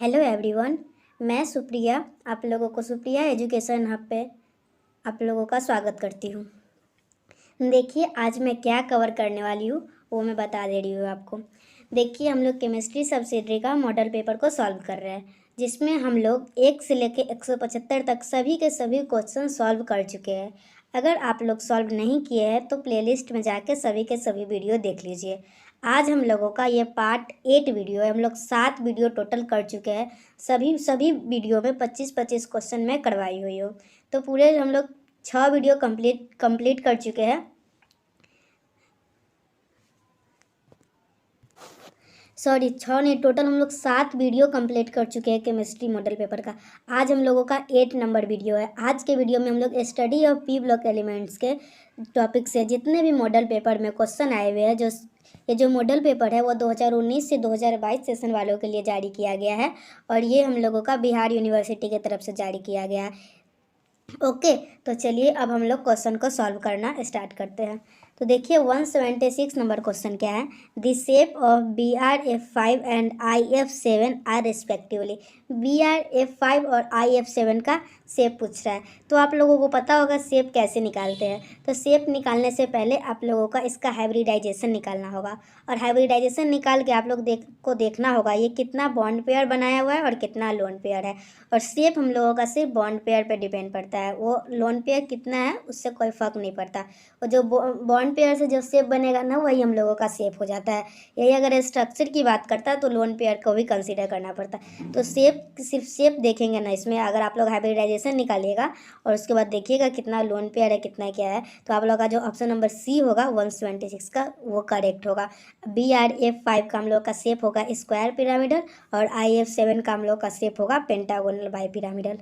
Hello everyone. मैं सुप्रिया आप लोगों को सुप्रिया एजुकेशन हब पे आप लोगों का स्वागत करती हूँ। देखिए आज मैं क्या कवर करने वाली हूँ वो मैं बता दे रही हूँ आपको। देखिए हम लोग केमिस्ट्री सब्सिडरी का मॉडल पेपर को सॉल्व कर रहे हैं, जिसमें हम लोग 1 से लेकर 175 तक सभी के सभी क्वेश्चन सॉल्व कर चुके हैं। अगर आप लोग सॉल्व नहीं किए हैं तो प्लेलिस्ट में जाके सभी के सभी वीडियो देख लीजिए। आज हम लोगों का ये पार्ट 8 वीडियो है। हम लोग 7 वीडियो टोटल कर चुके हैं। सभी वीडियो में 25-25 क्वेश्चन मैं करवाई हुई हूँ। तो पूरे हम लोग 6 वीडियो कंप्लीट कर चुके हैं। सॉरी 6 नहीं, टोटल हम लोग 7 वीडियो कंप्लीट कर चुके हैं केमिस्ट्री मॉडल पेपर का। आज हम लोगों का 8 नंबर वीडियो है। आज के वीडियो में हम लोग study of P block elements के टॉपिक से जितने भी मॉडल पेपर में क्वेश्चन आए हुए हैं, ये जो मॉडल पेपर है वो 2019 से 2022 सेशन वालों के लिए जारी किया गया है और ये हम लोगों का बिहार यूनिवर्सिटी की तरफ से जारी किया गया है। ओके, तो चलिए अब हम लोग क्वेश्चन को सॉल्व करना स्टार्ट करते हैं। तो देखिए 176 नंबर क्वेश्चन क्या है। The shape of BRF5 and IF7 are respectively. BRF5 और IF7 का शेप पूछ रहा है। तो आप लोगों को पता होगा शेप कैसे निकालते हैं। तो शेप निकालने से पहले आप लोगों का इसका हाइब्रिडाइजेशन निकालना होगा और हाइब्रिडाइजेशन निकाल के आप लोग देखना होगा ये कितना बॉन्ड पेयर बनाया हुआ है और कितना लोन पेयर है। और शेप हम लोगों का सिर्फ बॉन्ड पेयर पे डिपेंड पड़ता है। वो लोन पेयर कितना है उससे कोई फ़र्क नहीं पड़ता। और जो बॉन्ड पेयर से जो शेप बनेगा ना वही हम लोगों का शेप हो जाता है। यही अगर स्ट्रक्चर की बात करता है तो लोन पेयर को भी कंसीडर करना पड़ता है। तो शेप सिर्फ शेप देखेंगे ना इसमें। अगर आप लोग हाइब्रिडाइजेशन निकालिएगा और उसके बाद देखिएगा कितना लोन पेयर है कितना क्या है, तो आप लोग का जो ऑप्शन नंबर सी होगा 176 का वो करेक्ट होगा। BRF5 का हम लोग का शेप होगा स्क्वायर पिरामिडल और IF7 का हम लोग का शेप होगा पेंटागोनल बाई पिरामिडल।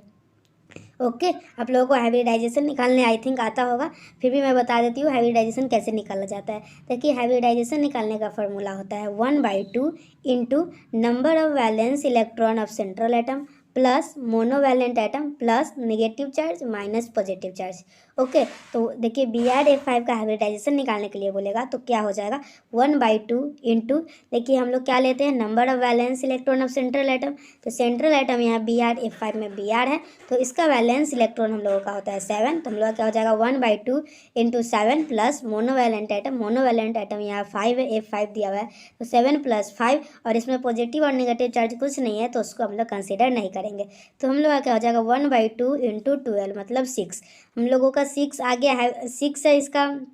ओके, आप लोगों को हाइब्रिडाइजेशन निकालने आई थिंक आता होगा, फिर भी मैं बता देती हूँ हाइब्रिडाइजेशन कैसे निकाला जाता है। देखिए हाइब्रिडाइजेशन निकालने का फॉर्मूला होता है 1/2 into number of valence electron of central atom plus monovalent atom plus negative charge minus positive charge. Okay, तो देखिए BRF5 का हाइब्रिडाइजेशन निकालने के लिए बोलेगा तो क्या हो जाएगा 1/2 इंटू, देखिए हम लोग क्या लेते हैं number of valence electron of central atom. तो सेंट्रल एटम यहाँ BRF5 में Br है, तो इसका वैलेंस इलेक्ट्रॉन हम लोगों का होता है 7। तो हम लोग का क्या हो जाएगा 1/2 इंटू 7 प्लस मोनोवैलेंट एटम यहाँ 5 है, F5 दिया हुआ है, तो 7 + 5 और इसमें पॉजिटिव और नेगेटिव चार्ज कुछ नहीं है तो उसको हम लोग कंसिडर नहीं करेंगे। तो हम लोग का क्या हो जाएगा 1/2 इंटू 12 मतलब 6। हम लोगों का 6 आ गया है, 6 है इसका हम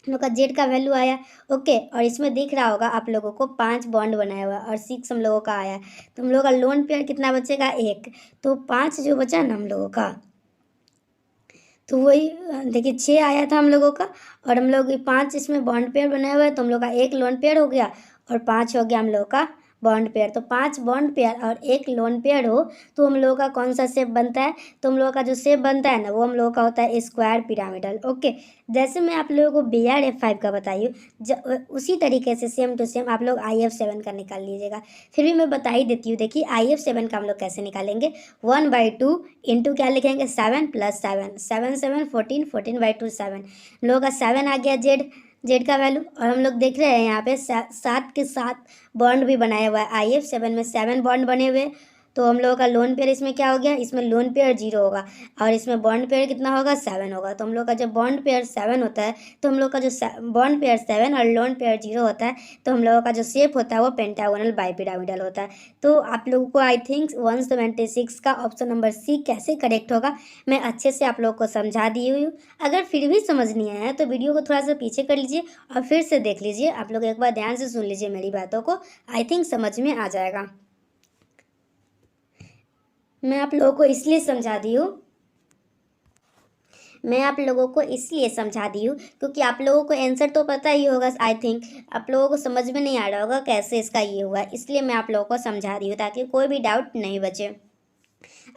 लोग का जेड का वैल्यू आया। ओके, और इसमें दिख रहा होगा आप लोगों को 5 बॉन्ड बनाया हुआ और 6 हम लोगों का आया। तो हम लोगों का लोन पेयर कितना बचेगा 1, तो 5 जो बचा ना हम लोगों का, तो वही देखिए 6 आया था हम लोगों का और हम लोग 5 इसमें बॉन्ड पेयर बनाया हुआ है, तो हम लोग का 1 लोन पेयर हो गया और 5 हो गया हम लोग का बॉन्ड पेयर। तो 5 बॉन्ड पेयर और 1 लोन पेयर हो तो हम लोगों का कौन सा शेप बनता है, तो हम लोगों का जो शेप बनता है ना वो हम लोगों का होता है स्क्वायर पिरामिडल। ओके, जैसे मैं आप लोगों को BRF5 का बताई उसी तरीके से सेम टू सेम आप लोग IF7 का निकाल लीजिएगा। फिर भी मैं बता ही देती हूँ। देखिए IF7 का हम लोग कैसे निकालेंगे 1/2 इंटू क्या लिखेंगे 7 + 7, 7 7 14, 14/2 7। लोगों का 7 आ गया जेड का वैल्यू। और हम लोग देख रहे हैं यहाँ पे 7 के 7 बॉन्ड भी बनाया हुआ है। IF7 में 7 बॉन्ड बने हुए, तो हम लोगों का लोन पेयर इसमें क्या हो गया, इसमें लोन पेयर 0 होगा और इसमें बॉन्ड पेयर कितना होगा 7 होगा। तो हम लोग का जब बॉन्ड पेयर 7 होता है तो हम लोग का जो बॉन्ड पेयर 7 और लोन पेयर 0 होता है तो हम लोगों का जो शेप होता है वो पेंटागोनल बाइपिरामिडल होता है। तो आप लोगों को आई थिंक 176 का ऑप्शन नंबर सी कैसे करेक्ट होगा मैं अच्छे से आप लोगों को समझा दी हुई हूँ। अगर फिर भी समझ नहीं आया तो वीडियो को थोड़ा सा पीछे कर लीजिए और फिर से देख लीजिए। आप लोग एक बार ध्यान से सुन लीजिए मेरी बातों को, आई थिंक समझ में आ जाएगा। मैं आप लोगों को इसलिए समझा दी हूँ क्योंकि आप लोगों को आंसर तो पता ही होगा। आई थिंक आप लोगों को समझ में नहीं आ रहा होगा कैसे इसका ये हुआ, इसलिए मैं आप लोगों को समझा रही हूँ ताकि कोई भी डाउट नहीं बचे।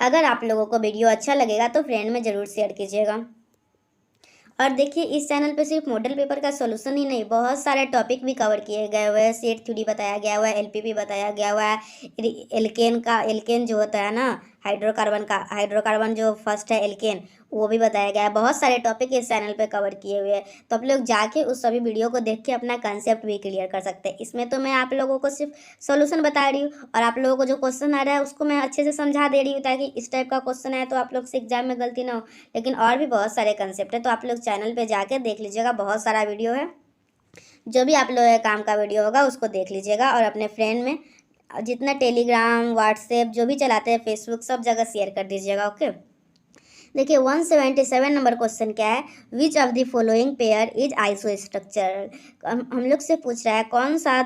अगर आप लोगों को वीडियो अच्छा लगेगा तो फ्रेंड में ज़रूर शेयर कीजिएगा। और देखिए इस चैनल पे सिर्फ मॉडल पेपर का सॉल्यूशन ही नहीं, बहुत सारे टॉपिक भी कवर किए गए हुए हैं। सेट थ्योरी बताया गया हुआ है, LPP बताया गया हुआ है, एल्केन जो होता है ना हाइड्रोकार्बन जो फर्स्ट है एल्केन, वो भी बताया गया है। बहुत सारे टॉपिक इस चैनल पे कवर किए हुए हैं, तो आप लोग जाके उस सभी वीडियो को देख के अपना कंसेप्ट भी क्लियर कर सकते हैं। इसमें तो मैं आप लोगों को सिर्फ सोल्यूशन बता रही हूँ, और आप लोगों को जो क्वेश्चन आ रहा है उसको मैं अच्छे से समझा दे रही हूँ, ताकि इस टाइप का क्वेश्चन है तो आप लोग से एग्जाम में गलती ना हो। लेकिन और भी बहुत सारे कंसेप्ट है, तो आप लोग चैनल पर जाके देख लीजिएगा, बहुत सारा वीडियो है। जो भी आप लोगों के काम का वीडियो होगा उसको देख लीजिएगा, और अपने फ्रेंड में जितना टेलीग्राम, व्हाट्सएप जो भी चलाते हैं, फेसबुक, सब जगह शेयर कर दीजिएगा। ओके, देखिए 177 नंबर क्वेश्चन क्या है, which of the following pair is iso structure. हम लोग से पूछ रहा है कौन सा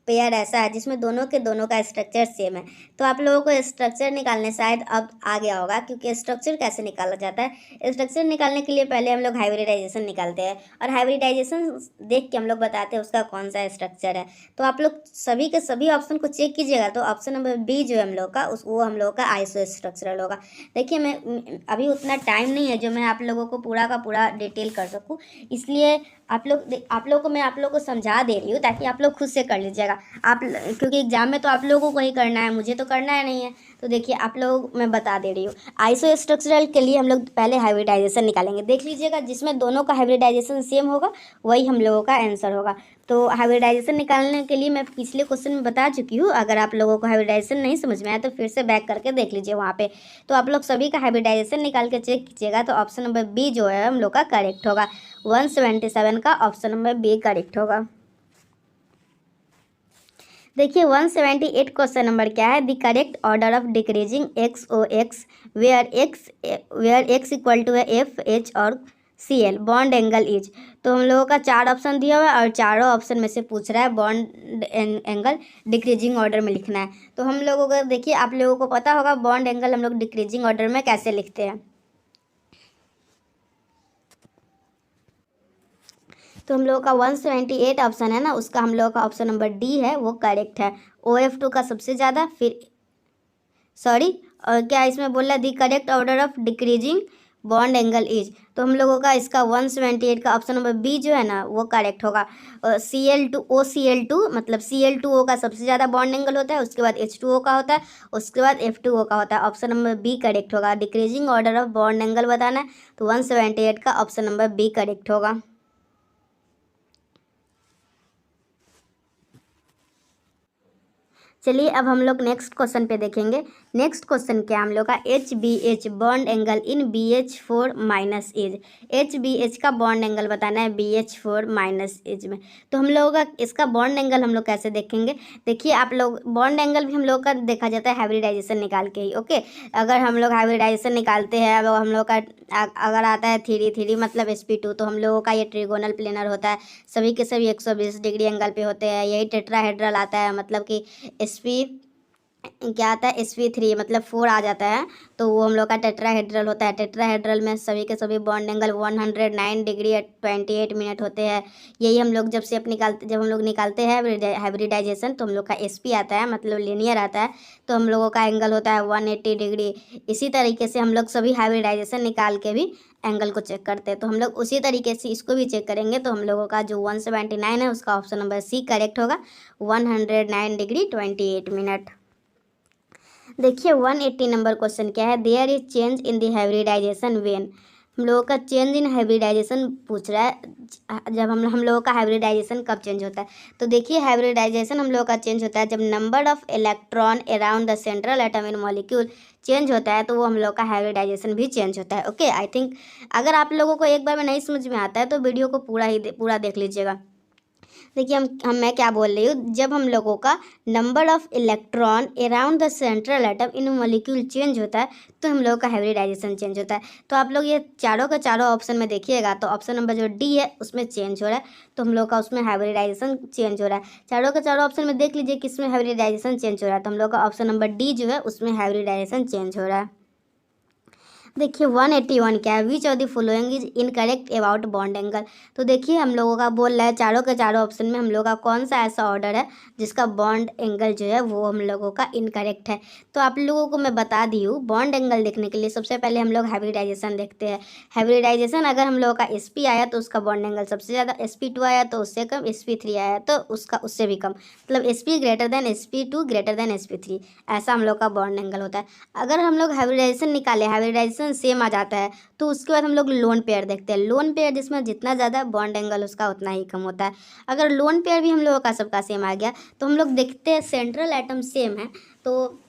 पेयर ऐसा है जिसमें दोनों के दोनों का स्ट्रक्चर सेम है। तो आप लोगों को स्ट्रक्चर निकालने शायद अब आ गया होगा, क्योंकि स्ट्रक्चर कैसे निकाला जाता है। स्ट्रक्चर निकालने के लिए पहले हम लोग हाइब्रिडाइजेशन निकालते हैं, और हाइब्रिडाइजेशन देख के हम लोग बताते हैं उसका कौन सा स्ट्रक्चर है। तो आप लोग सभी के सभी ऑप्शन को चेक कीजिएगा, तो ऑप्शन नंबर बी जो है हम लोग का वो हम लोग का आइसो स्ट्रक्चरल होगा। देखिए मैं अभी उतना टाइम नहीं है जो मैं आप लोगों को पूरा का पूरा डिटेल कर सकूँ, इसलिए आप लोग को मैं आप लोग को समझा दे रही हूँ, ताकि आप लोग खुद से कर लीजिएगा। क्योंकि एग्जाम में तो आप लोगों को ही करना है, मुझे तो करना है नहीं है। तो देखिए आप लोग मैं बता दे रही हूँ। आइसो स्ट्रक्चरल के लिए हम लोग पहले हाइब्रिडाइजेशन निकालेंगे, देख लीजिएगा, जिसमें दोनों का हाइब्रिडाइजेशन सेम होगा वही हम लोगों का आंसर होगा। तो हाइब्रिडाइजेशन निकालने के लिए मैं पिछले क्वेश्चन में बता चुकी हूँ, अगर आप लोगों को हाइब्रिडाइजेशन नहीं समझ में आया तो फिर से बैक करके देख लीजिए वहाँ पे। तो आप लोग सभी का हाइब्रिडाइजेशन निकाल के चेक कीजिएगा, तो ऑप्शन नंबर बी जो है हम लोग का करेक्ट होगा। 177 का ऑप्शन नंबर बी करेक्ट होगा। देखिए 178 क्वेश्चन नंबर क्या है, the correct order of decreasing X O X where X equal to F H और C L bond angle is. तो हम लोगों का 4 ऑप्शन दिया हुआ है, और चारों ऑप्शन में से पूछ रहा है बॉन्ड एंगल डिक्रीजिंग ऑर्डर में लिखना है। तो हम लोगों को देखिए, आप लोगों को पता होगा बॉन्ड एंगल हम लोग डिक्रीजिंग ऑर्डर में कैसे लिखते हैं। तो हम लोगों का 178 ऑप्शन है ना, उसका हम लोगों का ऑप्शन नंबर डी है वो करेक्ट है। OF2 का सबसे ज़्यादा, फिर सॉरी क्या इसमें बोल रहा है, the correct order of decreasing bond angle is. तो हम लोगों का इसका 178 का ऑप्शन नंबर बी जो है ना वो करेक्ट होगा। CL2 मतलब Cl2O का सबसे ज़्यादा बॉन्ड एंगल होता है, उसके बाद H2O का होता है, उसके बाद F2O का होता है। ऑप्शन नंबर बी करेक्ट होगा। Decreasing order of bond angle बताना है, तो 178 का ऑप्शन नंबर बी करेक्ट होगा। चलिए अब हम लोग नेक्स्ट क्वेश्चन पे देखेंगे। नेक्स्ट क्वेश्चन क्या हम लोग का, HBH bond angle in BH4 minus edge. HBH का बॉन्ड एंगल बताना है BH4 माइनस एज में। तो हम लोगों का इसका बॉन्ड एंगल हम लोग कैसे देखेंगे, देखिए आप लोग, बॉन्ड एंगल भी हम लोग का देखा जाता है हाइब्रिडाइजेशन निकाल के ही। ओके, अगर हम लोग हाइब्रिडाइजेशन निकालते हैं, अब हम लोग का अगर आता है 3 मतलब SP2, तो हम लोगों का ये ट्रिगोनल प्लेनर होता है, सभी के सभी 120 डिग्री एंगल पे होते हैं। यही टेट्राहेड्रल आता है, मतलब कि SP क्या आता है, SP3 मतलब 4 आ जाता है, तो वो हम लोग का टेट्राहेड्रल होता है। टेट्राहेड्रल में सभी के सभी बॉन्ड एंगल 109 डिग्री 28 मिनट होते हैं। यही हम लोग जब हम लोग निकालते हैं हाइब्रिडाइजेशन, तो हम लोग का SP आता है, मतलब लीनियर आता है, तो हम लोगों का एंगल होता है 180 डिग्री। इसी तरीके से हम लोग सभी हाइब्रिडाइजेशन निकाल के भी एंगल को चेक करते हैं, तो हम लोग उसी तरीके से इसको भी चेक करेंगे। तो हम लोगों का जो 179 है उसका ऑप्शन नंबर सी करेक्ट होगा, 109 डिग्री 28 मिनट। देखिए 180 नंबर क्वेश्चन क्या है, there is change in the hybridisation when. हम लोगों का चेंज इन हाइब्रिडाइजेशन पूछ रहा है, जब हम लोगों का हाइब्रिडाइजेशन कब चेंज होता है। तो देखिए हाइब्रिडाइजेशन हम लोगों का चेंज होता है जब number of electron around the central atom in molecule change होता है, तो वो हम लोग का हाइब्रिडाइजेशन भी चेंज होता है। ओके, आई थिंक अगर आप लोगों को एक बार में नहीं समझ में आता है तो वीडियो को पूरा देख लीजिएगा। देखिए मैं क्या बोल रही हूँ, जब हम लोगों का number of electron around the central atom in molecule change होता है, तो हम लोगों का हाइब्रिडाइजेशन चेंज होता है। तो आप लोग ये चारों का चारों ऑप्शन में देखिएगा, तो ऑप्शन नंबर जो डी है उसमें चेंज हो रहा है, तो हम लोग का उसमें हाइब्रिडाइजेशन चेंज हो रहा है। चारों का चारों ऑप्शन में देख लीजिए किसमें हाइब्रिडाइजेशन चेंज हो रहा है, तो हम लोग का ऑप्शन नंबर डी जो है उसमें हाइब्रिडाइजेशन चेंज हो रहा है। देखिए 181 क्या है, which of the following is incorrect about bond angle. तो देखिए हम लोगों का बोल रहा है चारों के चारों ऑप्शन में हम लोगों का कौन सा ऐसा ऑर्डर है जिसका बॉन्ड एंगल जो है वो हम लोगों का इनकरेक्ट है। तो आप लोगों को मैं बता दी हूँ, बॉन्ड एंगल देखने के लिए सबसे पहले हम लोग हाइब्रिडाइजेशन देखते हैं। हाइब्रिडाइजेशन अगर हम लोगों का sp आया तो उसका बॉन्ड एंगल सबसे ज़्यादा, sp2 आया तो उससे कम, sp3 आया तो उसका उससे भी कम, मतलब sp greater than sp2 greater than sp3, ऐसा हम लोग का बॉन्ड एंगल होता है। अगर हम लोग हाइब्रिडाइजेशन निकाले, हाइब्रिडाइजेशन सेम आ जाता है तो उसके बाद हम लोग लोन पेयर देखते हैं। लोन पेयर जिसमें जितना ज़्यादा बॉन्ड एंगल उसका उतना ही कम होता है। अगर लोन पेयर भी हम लोगों का सबका सेम आ गया तो हम लोग देखते हैं सेंट्रल एटम सेम है तो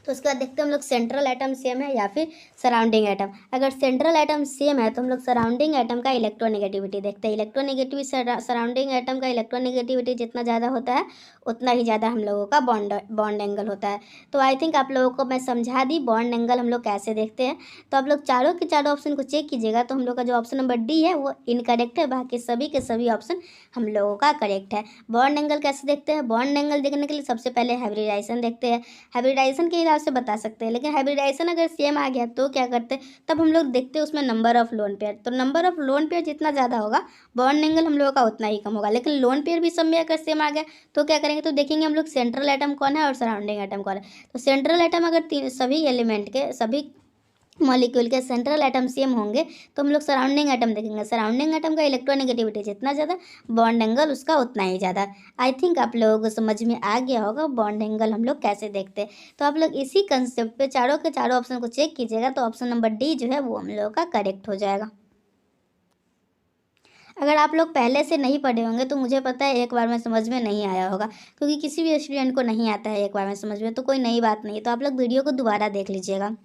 उसके बाद देखते हैं हम लोग सेंट्रल एटम सेम है या फिर सराउंडिंग एटम। अगर सेंट्रल एटम सेम है तो हम लोग सराउंडिंग एटम का इलेक्ट्रोनेगेटिविटी देखते हैं। इलेक्ट्रोनेगेटिविटी सराउंडिंग एटम का इलेक्ट्रोनेगेटिविटी जितना ज़्यादा होता है उतना ही ज़्यादा हम लोगों का बॉन्ड एंगल होता है। तो आई थिंक आप लोगों को मैं समझा दी बॉन्ड एंगल हम लोग कैसे देखते हैं। तो आप लोग चारों के चारों ऑप्शन को चेक कीजिएगा तो हम लोग का जो ऑप्शन नंबर डी है वो इनकरेक्ट है, बाकी सभी के सभी ऑप्शन हम लोगों का करेक्ट है। बॉन्ड एंगल कैसे देखते हैं? बॉन्ड एंगल देखने के लिए सबसे पहले हाइब्रिडाइजेशन देखते हैं। हाइब्रिडाइजेशन के हिसाब से बता सकते हैं, लेकिन हाइब्रिडाइजेशन अगर सेम आ गया तो क्या करते हैं, तब हम लोग देखते हैं उसमें नंबर ऑफ लोन पेयर। तो नंबर ऑफ लोन पेयर जितना ज़्यादा होगा बॉन्ड एंगल हम लोगों का उतना ही कम होगा। लेकिन लोन पेयर भी सब में अगर सेम आ गया तो क्या करेंगे, तो देखेंगे हम लोग सेंट्रल एटम कौन है और सराउंडिंग एटम कौन है। तो सेंट्रल एटम अगर सभी एलिमेंट के सभी मॉलिक्यूल के सेंट्रल एटम सेम होंगे तो हम लोग सराउंडिंग एटम देखेंगे। सराउंडिंग एटम का इलेक्ट्रोनेगेटिविटी जितना ज़्यादा बॉन्ड एंगल उसका उतना ही ज़्यादा। आई थिंक आप लोगों को समझ में आ गया होगा बॉन्ड एंगल हम लोग कैसे देखते हैं। तो आप लोग इसी कंसेप्ट पे चारों के चारों ऑप्शन को चेक कीजिएगा तो ऑप्शन नंबर डी जो है वो हम लोगों का करेक्ट हो जाएगा। अगर आप लोग पहले से नहीं पढ़े होंगे तो मुझे पता है एक बार में समझ में नहीं आया होगा, क्योंकि किसी भी स्टूडेंट को नहीं आता है एक बार में समझ में, तो कोई नई बात नहीं। तो आप लोग वीडियो को दोबारा देख लीजिएगा।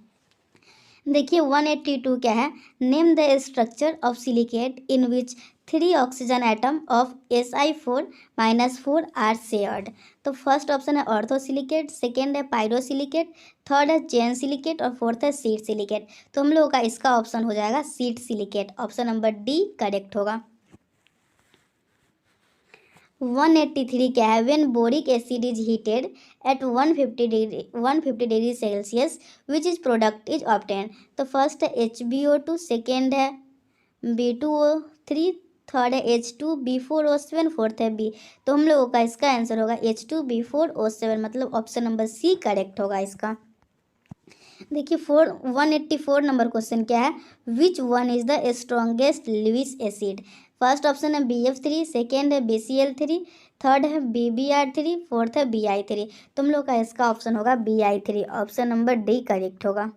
देखिए 182 क्या है, name the structure of silicate in which 3 oxygen atom of Si4-4 are shared. तो फर्स्ट ऑप्शन है ऑर्थोसिलिकेट, सेकेंड है पायरोसिलिकेट, थर्ड है चेन सिलिकेट और फोर्थ है सीट सिलिकेट। तो हम लोगों का इसका ऑप्शन हो जाएगा sheet silicate, option number D correct होगा। 183 क्या है, when boric acid is heated at 150 degree Celsius which is product is obtain. तो फर्स्ट है HbO2, सेकेंड है B2O3, थर्ड है H2B4O7, फोर्थ है B। तो हम लोगों का इसका आंसर होगा H2B4O7, मतलब ऑप्शन नंबर सी करेक्ट होगा इसका। देखिए 184 नंबर क्वेश्चन क्या है, which one is the strongest Lewis acid. First option है BF3, सेकेंड है BCl3, थर्ड है BBr3, फोर्थ है BI3। तुम लोग का इसका ऑप्शन होगा BI3, option number D correct होगा।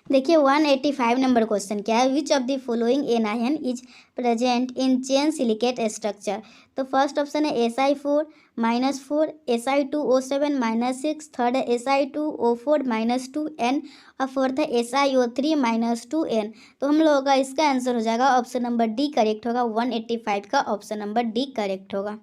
देखिए 185 नंबर क्वेश्चन क्या है, which of the following anion is present in chain silicate structure. तो फर्स्ट ऑप्शन है Si4-4, Si2O7-6, थर्ड है Si2O4-2n और फोर्थ है SiO3-2n। तो हम लोगों का इसका आंसर हो जाएगा ऑप्शन नंबर डी करेक्ट होगा। 185 का ऑप्शन नंबर डी करेक्ट होगा।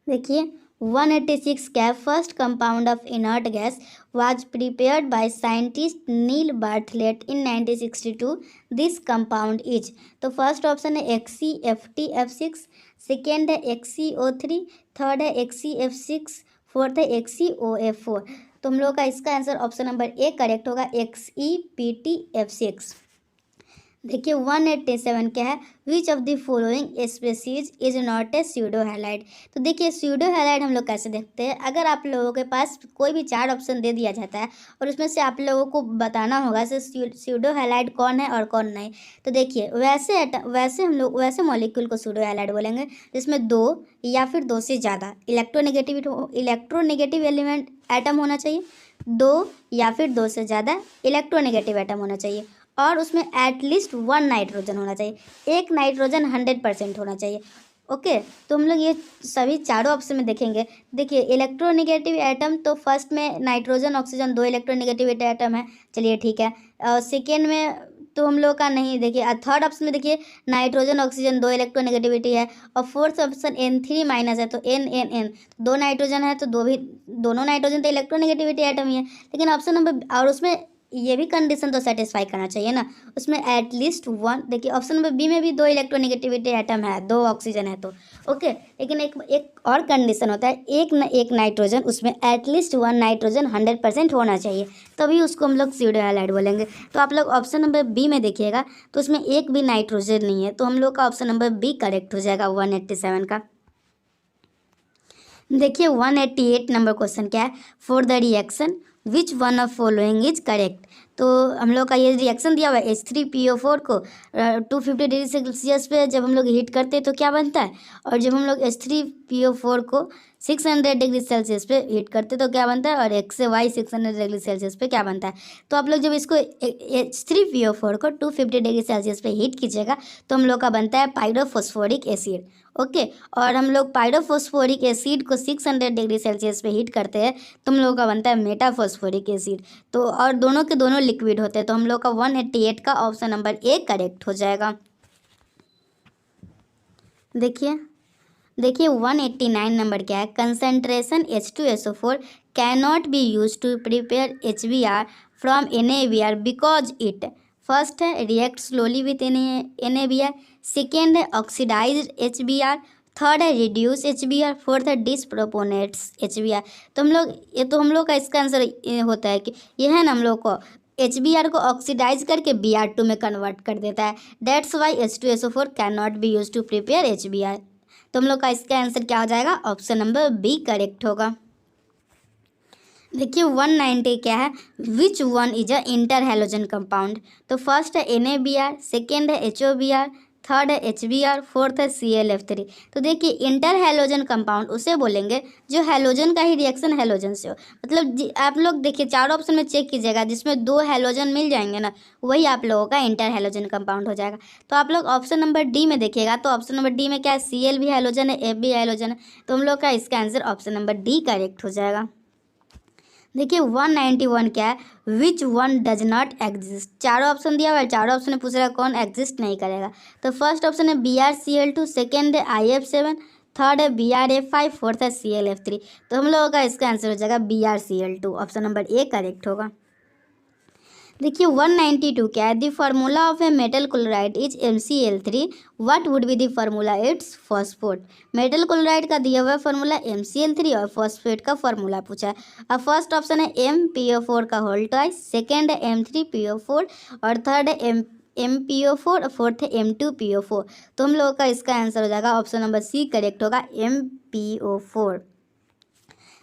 देखिए 186 क्या, first compound of inert gas was prepared by scientist Neil Bartlett in 1962। This compound is. तो फर्स्ट ऑप्शन है XCFtF6, सेकेंड है XCO3, थर्ड है XCF6, फोर्थ है XCOF4। तो हम लोग का इसका answer option number A correct होगा, XEPtF6। देखिए 187 क्या है, which of the following species is not a pseudo halide. तो देखिए स्यूडो हैलाइड हम लोग कैसे देखते हैं, अगर आप लोगों के पास कोई भी 4 ऑप्शन दे दिया जाता है और उसमें से आप लोगों को बताना होगा से स्यूडो हैलाइड कौन है और कौन नहीं। तो देखिए वैसे हम लोग वैसे मॉलिक्यूल को स्यूडो हैलाइड बोलेंगे जिसमें 2 या फिर 2 से ज़्यादा इलेक्ट्रोनेगेटिव एलिमेंट एटम होना चाहिए, 2 या फिर 2 से ज़्यादा इलेक्ट्रोनेगेटिव एटम होना चाहिए और उसमें एटलीस्ट 1 नाइट्रोजन होना चाहिए, 1 नाइट्रोजन 100% होना चाहिए। ओके, तो हम लोग ये सभी चारों ऑप्शन में देखेंगे। देखिए इलेक्ट्रोनेगेटिव एटम तो फर्स्ट में नाइट्रोजन ऑक्सीजन 2 इलेक्ट्रोनेगेटिव एटम है, चलिए ठीक है। सेकेंड में तो हम लोग का नहीं, देखिए थर्ड ऑप्शन में देखिए नाइट्रोजन ऑक्सीजन 2 इलेक्ट्रोनेगेटिविटी है और फोर्थ ऑप्शन N3- है तो N 2 नाइट्रोजन है तो दोनों नाइट्रोजन तो इलेक्ट्रोनेगेटिविटी एटम ही है। लेकिन ऑप्शन नंबर और उसमें ये भी कंडीशन तो सेटिस्फाई करना चाहिए ना, उसमें एटलीस्ट वन, देखिए ऑप्शन नंबर बी में भी 2 इलेक्ट्रोनेगेटिविटी एटम है, 2 ऑक्सीजन है तो ओके, लेकिन एक और कंडीशन होता है, एक नाइट्रोजन, उसमें एटलीस्ट 1 नाइट्रोजन 100% होना चाहिए, तभी उसको हम लोग स्यूडो हैलाइड बोलेंगे। तो आप लोग ऑप्शन नंबर बी में देखिएगा तो उसमें एक भी नाइट्रोजन नहीं है, तो हम लोग का ऑप्शन नंबर बी करेक्ट हो जाएगा 187 का। देखिए 188 नंबर क्वेश्चन क्या है, for the reaction which one of following is correct. तो हम लोग का ये रिएक्शन दिया हुआ है H3PO4 को 250 डिग्री सेल्सियस पे जब हम लोग हीट करते हैं तो क्या बनता है, और जब हम लोग H3PO4 को 600 डिग्री सेल्सियस पे हीट करते तो क्या बनता है, और XY 600 डिग्री सेल्सियस पे क्या बनता है। तो आप लोग जब इसको H3PO4 को 250 डिग्री सेल्सियस पे हीट कीजिएगा तो हम लोग का बनता है पायरोफॉस्फोरिक एसिड ओके। और हम लोग पायरोफॉस्फोरिक एसिड को 600 डिग्री सेल्सियस पे हीट करते हैं तो हम लोगों का बनता है मेटाफॉस्फोरिक एसिड। तो और दोनों के दोनों लिक्विड होते हैं, तो हम लोग का 188 का ऑप्शन नंबर ए करेक्ट हो जाएगा। देखिए 189 नंबर क्या है, concentration H2SO4 can not be use to prepare HBr from NaBr because it, first है react slowly with NaBr, second है ऑक्सीडाइज HBr, थर्ड है रिड्यूस HBr, फोर्थ है डिसप्रोपोनेट्स HBr। तो हम लोग का इसका आंसर होता है कि यह है ना, हम लोग को HBr को ऑक्सीडाइज करके Br2 में कन्वर्ट कर देता है, that's why H2SO4 can not be use to prepare HBr। तो हम लोग का इसका आंसर क्या हो जाएगा, ऑप्शन नंबर बी करेक्ट होगा। देखिए 190 क्या है, which one is a inter halogen compound. तो फर्स्ट है NaBr, सेकेंड है HOBr, थर्ड है HBr, फोर्थ है ClF3। तो देखिए इंटर हैलोजन कंपाउंड उसे बोलेंगे जो हैलोजन का ही रिएक्शन हैलोजन से हो, मतलब आप लोग देखिए चारों ऑप्शन में चेक कीजिएगा, जिसमें 2 हैलोजन मिल जाएंगे ना वही आप लोगों का इंटर हैलोजन कंपाउंड हो जाएगा। तो आप लोग ऑप्शन नंबर डी में देखिएगा, तो ऑप्शन नंबर डी में क्या है, Cl भी हैलोजन है, F भी हैलोजन है, तो हम लोग का इसका answer option number D correct हो जाएगा। देखिए 191 क्या है, which one does not exist. चारों ऑप्शन दिया हुआ है, चारों ऑप्शन में पूछ रहा है कौन एग्जिस्ट नहीं करेगा। तो फर्स्ट ऑप्शन है BrCl2, सेकेंड है IF7, थर्ड है BrF5, फोर्थ है ClF3। तो हम लोगों का इसका आंसर हो जाएगा BrCl2, option number A correct होगा। देखिए 192 क्या है, the formula of a metal chloride is MCl3, what would be the formula it's phosphate. Metal chloride का दिया हुआ फार्मूला MCl3 और फॉस्फेट का फार्मूला पूछा है। अब फर्स्ट ऑप्शन है MPO4 का होल ट्वाइस, सेकेंड है M3PO4 और थर्ड है MPO4 और फोर्थ है M2PO4। तो हम लोगों का इसका आंसर हो जाएगा ऑप्शन नंबर सी करेक्ट होगा, MPO4।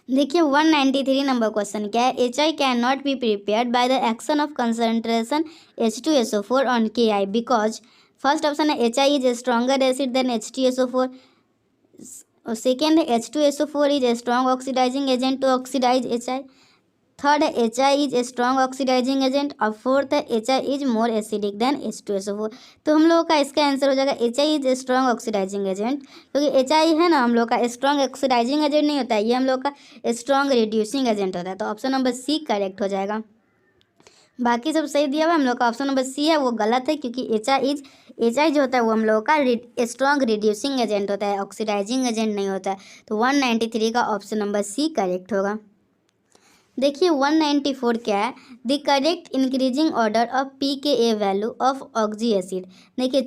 देखिए 193 नंबर क्वेश्चन क्या है, HI can not be prepared by the action of concentration H2SO4 on KI because. First option है HI is a stronger acid than H2SO4, और second है H2SO4 is a strong oxidising agent to oxidise HI, third है HI is a strong oxidising agent, और fourth है HI is more acidic than H2SO4। तो हम लोगों का इसका आंसर हो जाएगा HI is a strong oxidising agent, क्योंकि HI है ना हम लोग का स्ट्रॉन्ग ऑक्सीडाइजिंग एजेंट नहीं होता है, ये हम लोग का स्ट्रॉन्ग रिड्यूसिंग एजेंट होता है। तो ऑप्शन नंबर सी करेक्ट हो जाएगा। बाकी सब सही दिया हुआ है, हम लोग का ऑप्शन नंबर सी है वो गलत है, क्योंकि HI जो होता है वो हम लोगों का स्ट्रॉन्ग रिड्यूसिंग एजेंट होता है, ऑक्सीडाइजिंग एजेंट नहीं होता है। तो 193 का ऑप्शन नंबर सी करेक्ट होगा। देखिए 194 क्या है, the correct increasing order of pKa value of oxy acid. देखिए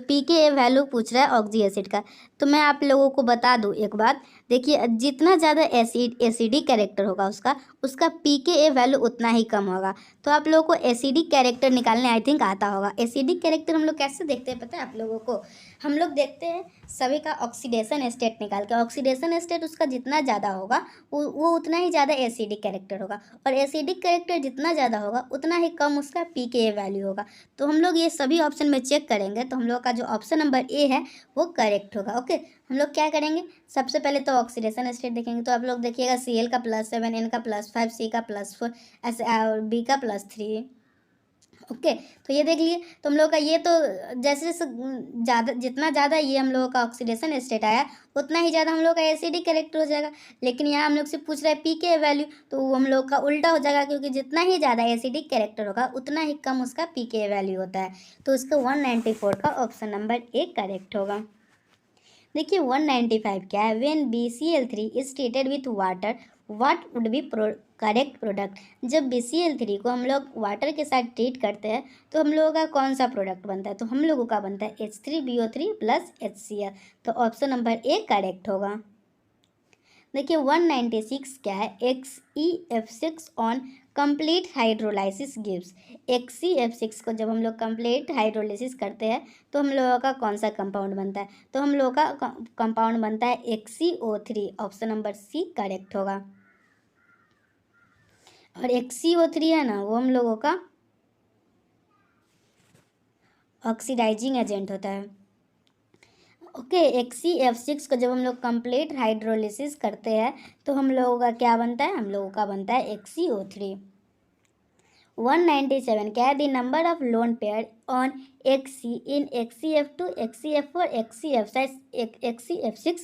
pKa वैल्यू पूछ रहा है ऑक्जी एसिड का, तो मैं आप लोगों को बता दूं एक बात, देखिए जितना ज़्यादा एसिडिक कैरेक्टर होगा उसका pKa वैल्यू उतना ही कम होगा। तो आप लोगों को एसिडिक कैरेक्टर निकालने आई थिंक आता होगा। एसिडिक कैरेक्टर हम लोग कैसे देखते हैं पता है आप लोगों को, हम लोग देखते हैं सभी का ऑक्सीडेशन स्टेट निकाल के, ऑक्सीडेशन स्टेट उसका जितना ज़्यादा होगा वो उतना ही ज़्यादा एसिडिक कैरेक्टर होगा, और एसिडिक कैरेक्टर जितना ज़्यादा होगा उतना ही कम उसका pKa वैल्यू होगा। तो हम लोग ये सभी ऑप्शन में चेक करेंगे, तो हम लोग का जो ऑप्शन नंबर ए है वो करेक्ट होगा ओके। हम लोग क्या करेंगे, सबसे पहले तो ऑक्सीडेशन स्टेट देखेंगे, तो आप लोग देखिएगा Cl का +7, N का +5, C का +4, ऐसे और B का +3 ओके। तो ये देख लिए, तो हम लोग का ये तो जैसे जैसे ज़्यादा जितना ज़्यादा ये हम लोगों का ऑक्सीडेशन स्टेट आया उतना ही ज़्यादा हम लोग का एसिडिक कैरेक्टर हो जाएगा। लेकिन यहाँ हम लोग से पूछ रहा है pKa वैल्यू, तो वो हम लोग का उल्टा हो जाएगा, क्योंकि जितना ही ज़्यादा एसिडिक कैरेक्टर होगा उतना ही कम उसका pKa वैल्यू होता है। तो उसका 194 का ऑप्शन नंबर ए करेक्ट होगा। देखिए 195 क्या है, when BCl3 is treated with water what would be correct product. जब BCl3 को हम लोग वाटर के साथ ट्रीट करते हैं तो हम लोगों का कौन सा प्रोडक्ट बनता है, तो हम लोगों का बनता है H3BO3 प्लस HCl। तो ऑप्शन नंबर ए करेक्ट होगा। देखिए 196 क्या है, XeF6 on complete hydrolysis gives. XeF6 को जब हम लोग कंप्लीट हाइड्रोलाइसिस करते हैं तो हम लोगों का कौन सा कंपाउंड बनता है, तो हम लोगों का कंपाउंड बनता है XeO3। Option number C correct होगा। और XeO3 है ना, वो हम लोगों का ऑक्सीडाइजिंग एजेंट होता है। ओके, XeF6 को जब हम लोग कंप्लीट हाइड्रोलिसिस करते हैं तो हम लोगों का क्या बनता है, हम लोगों का बनता है XeO3। 197 क्या है, the number of lone pair on Xe in XeF2, XeF4, XeF6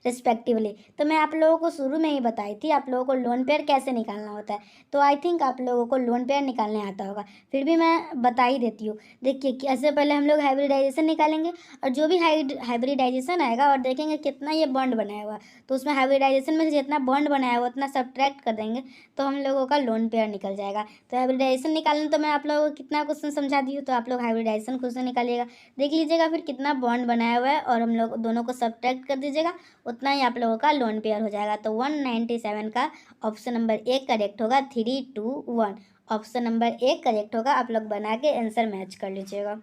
respectively. तो मैं आप लोगों को शुरू में ही बताई थी आप लोगों को लोन पेयर कैसे निकालना होता है, तो आई थिंक आप लोगों को लोन पेयर निकालने आता होगा, फिर भी मैं बता ही देती हूँ। देखिए कैसे, पहले हम लोग हाइब्रिडाइजेशन निकालेंगे और जो भी हाइब्रिडाइजेशन आएगा और देखेंगे कितना ये बॉन्ड बनाया हुआ, तो उसमें हाइब्रिडाइजेशन में से जितना बॉन्ड बनाया हुआ उतना सब्ट्रैक्ट कर देंगे तो हम लोगों का लोन पेयर निकल जाएगा। तो हाइब्रिडाइजेशन निकालने तो मैं आप लोगों को कितना क्वेश्चन समझा दी हूँ, तो आप लोग हाइब्रिडाइजेशन क्वेश्चन निकालिएगा, देख लीजिएगा फिर कितना बॉन्ड बनाया हुआ है और हम लोग दोनों को सब्ट्रैक्ट कर दीजिएगा, उतना ही आप लोगों का लोन पेयर हो जाएगा। तो 197 का ऑप्शन नंबर ए करेक्ट होगा। 3, 2, 1 ऑप्शन नंबर ए करेक्ट होगा। आप लोग बना के आंसर मैच कर लीजिएगा।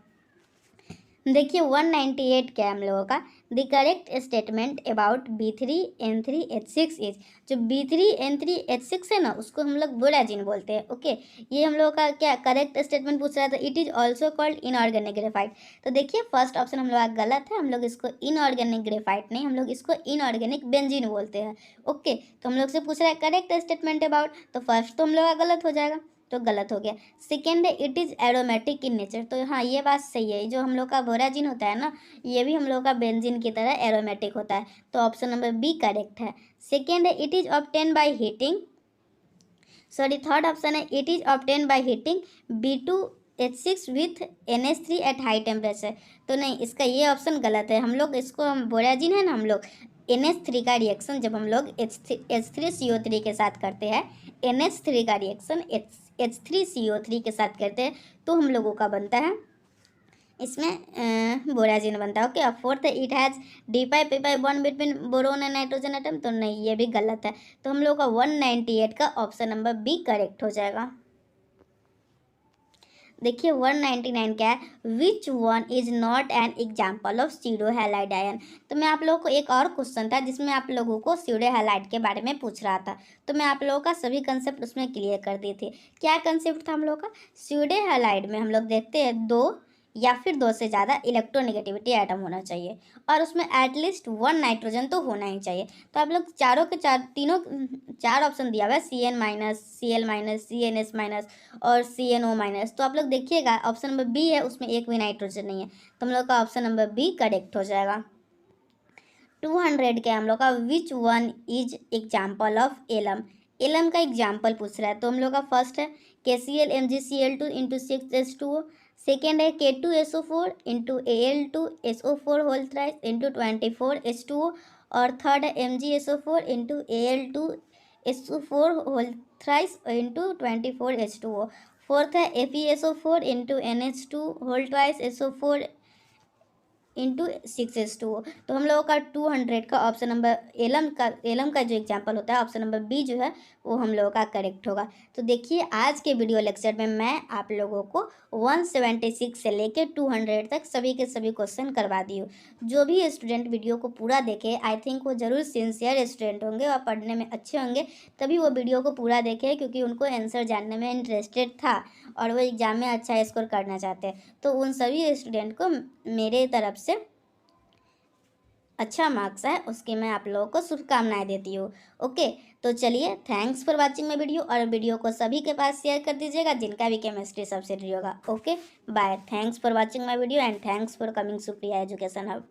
देखिए 198 क्या है हम लोगों का, the correct statement about B3N3H6 is. जो B3N3H6 है ना, उसको हम लोग बोराजिन बोलते हैं। ओके, ये हम लोगों का क्या करेक्ट स्टेटमेंट पूछ रहा था। It is also called inorganic graphite. तो देखिए फर्स्ट ऑप्शन हम लोग का गलत है, हम लोग इसको इनऑर्गेनिक ग्रेफाइट नहीं, हम लोग इसको इनऑर्गेनिक बेंजीन बोलते हैं। ओके, तो हम लोग से पूछ रहा है करेक्ट स्टेटमेंट अबाउट, तो फर्स्ट तो हम लोग का गलत हो जाएगा, तो गलत हो गया। सेकेंड है it is aromatic in nature. तो हाँ ये बात सही है, जो हम लोग का बोराजिन होता है ना, ये भी हम लोग का बेंजीन की तरह एरोमेटिक होता है। तो ऑप्शन नंबर बी करेक्ट है। सेकेंड है it is obtain by heating, sorry third option है it is obtain by heating B2H6 with NH3 at high temperature. तो नहीं, इसका ये ऑप्शन गलत है। हम लोग इसको, हम बोराजिन है ना, हम लोग NH3 का रिएक्शन जब हम लोग H3CO3 के साथ करते हैं, NH3 का रिएक्शन H3CO3 के साथ करते हैं तो हम लोगों का बनता है, इसमें बोराजिन बनता है। ओके, अब फोर्थ है it has D5P5 bond between boron and nitrogen atom. तो नहीं, ये भी गलत है। तो हम लोग का 198 का ऑप्शन नंबर बी करेक्ट हो जाएगा। देखिए 199 क्या है, which one is not an example of pseudo halide ion. तो मैं आप लोगों को एक और क्वेश्चन था जिसमें आप लोगों को स्यूडो हैलाइड के बारे में पूछ रहा था, तो मैं आप लोगों का सभी कंसेप्ट उसमें क्लियर कर दी थी। क्या कंसेप्ट था हम लोग का, स्यूडो हैलाइड में हम लोग देखते हैं दो या फिर दो से ज़्यादा इलेक्ट्रोनेगेटिविटी आइटम होना चाहिए और उसमें एटलीस्ट 1 नाइट्रोजन तो होना ही चाहिए। तो आप लोग चारों के तीनों चार ऑप्शन दिया हुआ है, CN-, Cl-, CNS- और CNO-। तो आप लोग देखिएगा ऑप्शन नंबर बी है, उसमें एक भी नाइट्रोजन नहीं है, तो हम लोग का ऑप्शन नंबर बी करेक्ट हो जाएगा। 200 के हम लोग का which one is example of alum. Alum का एग्जाम्पल पूछ रहा है, तो हम लोग का फर्स्ट है KCl MgCl2 × 6H2O। सेकेंड है K2SO4 × Al2SO4 whole thrice × 24H2O। और थर्ड है MgSO4 × Al2SO4 whole thrice × 24H2O। Fourth है FeSO4 × NH2 whole twice SO4 × 6H2O। तो हम लोगों का 200 का ऑप्शन नंबर एलम का जो एग्जाम्पल होता है ऑप्शन नंबर बी जो है वो हम लोगों का करेक्ट होगा। तो देखिए आज के वीडियो लेक्चर में मैं आप लोगों को 176 से लेकर 200 तक सभी के सभी क्वेश्चन करवा दी हूँ। जो भी स्टूडेंट वीडियो को पूरा देखे, आई थिंक वो ज़रूर सिंसियर स्टूडेंट होंगे और पढ़ने में अच्छे होंगे, तभी वो वीडियो को पूरा देखे, क्योंकि उनको आंसर जानने में इंटरेस्टेड था और वो एग्ज़ाम में अच्छा स्कोर करना चाहते हैं। तो उन सभी स्टूडेंट को मेरे तरफ से अच्छा मार्क्स है उसकी मैं आप लोगों को शुभकामनाएं देती हूँ। ओके, तो चलिए thanks for watching my video, और वीडियो को सभी के पास शेयर कर दीजिएगा जिनका भी केमिस्ट्री सब्जेक्ट होगा। Okay bye, thanks for watching my video and thanks for coming Supriya Education hub.